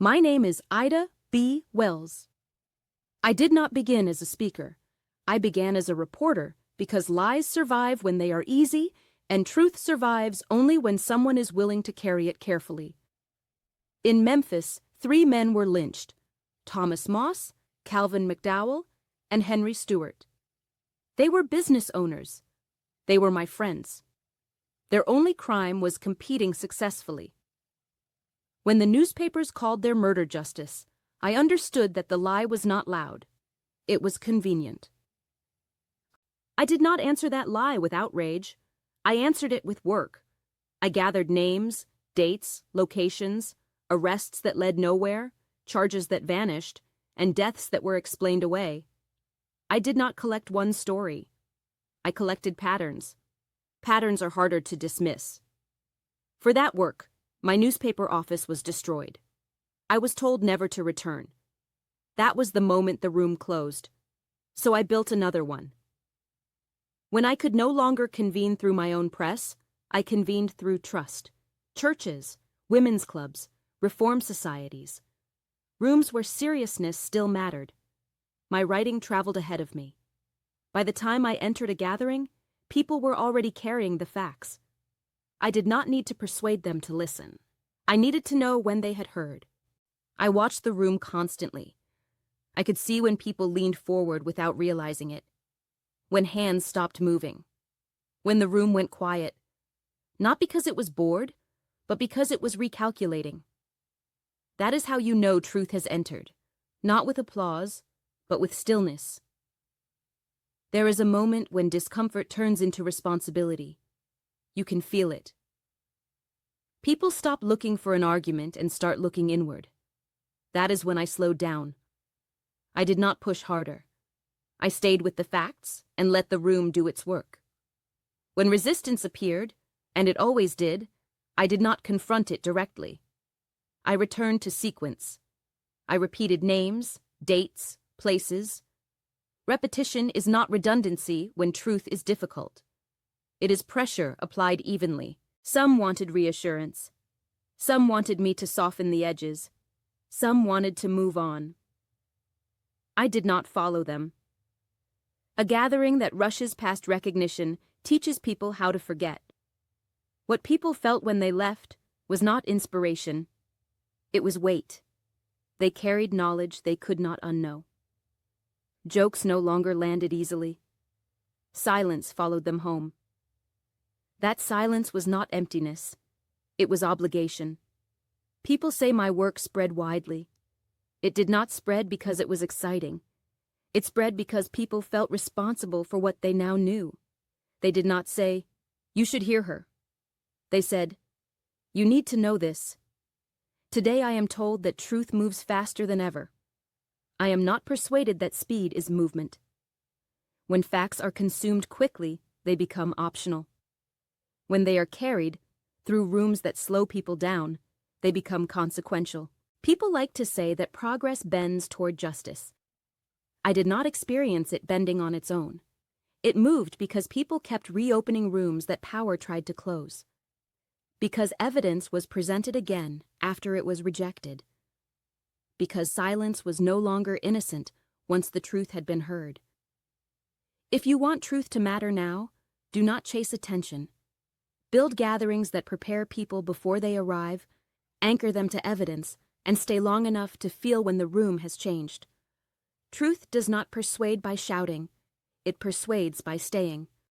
My name is Ida B. Wells. I did not begin as a speaker. I began as a reporter because lies survive when they are easy and truth survives only when someone is willing to carry it carefully. In Memphis, 3 men were lynched: Thomas Moss, Calvin McDowell, and Henry Stewart. They were business owners. They were my friends. Their only crime was competing successfully. When the newspapers called their murder justice, I understood that the lie was not loud. It was convenient. I did not answer that lie with outrage. I answered it with work. I gathered names, dates, locations, arrests that led nowhere, charges that vanished, and deaths that were explained away. I did not collect one story. I collected patterns. Patterns are harder to dismiss. For that work, my newspaper office was destroyed. I was told never to return. That was the moment the room closed. So I built another one. When I could no longer convene through my own press, I convened through trust. Churches, women's clubs, reform societies. Rooms where seriousness still mattered. My writing traveled ahead of me. By the time I entered a gathering, people were already carrying the facts. I did not need to persuade them to listen. I needed to know when they had heard. I watched the room constantly. I could see when people leaned forward without realizing it, when hands stopped moving, when the room went quiet, not because it was bored, but because it was recalculating. That is how you know truth has entered, not with applause, but with stillness. There is a moment when discomfort turns into responsibility. You can feel it. People stop looking for an argument and start looking inward. That is when I slowed down. I did not push harder. I stayed with the facts and let the room do its work. When resistance appeared, and it always did, I did not confront it directly. I returned to sequence. I repeated names, dates, places. Repetition is not redundancy when truth is difficult. It is pressure applied evenly. Some wanted reassurance. Some wanted me to soften the edges. Some wanted to move on. I did not follow them. A gathering that rushes past recognition teaches people how to forget. What people felt when they left was not inspiration. It was weight. They carried knowledge they could not unknow. Jokes no longer landed easily. Silence followed them home. That silence was not emptiness. It was obligation. People say my work spread widely. It did not spread because it was exciting. It spread because people felt responsible for what they now knew. They did not say, "You should hear her." They said, "You need to know this." Today I am told that truth moves faster than ever. I am not persuaded that speed is movement. When facts are consumed quickly, they become optional. When they are carried, through rooms that slow people down, they become consequential. People like to say that progress bends toward justice. I did not experience it bending on its own. It moved because people kept reopening rooms that power tried to close. Because evidence was presented again after it was rejected. Because silence was no longer innocent once the truth had been heard. If you want truth to matter now, do not chase attention. Build gatherings that prepare people before they arrive, anchor them to evidence, and stay long enough to feel when the room has changed. Truth does not persuade by shouting. It persuades by staying.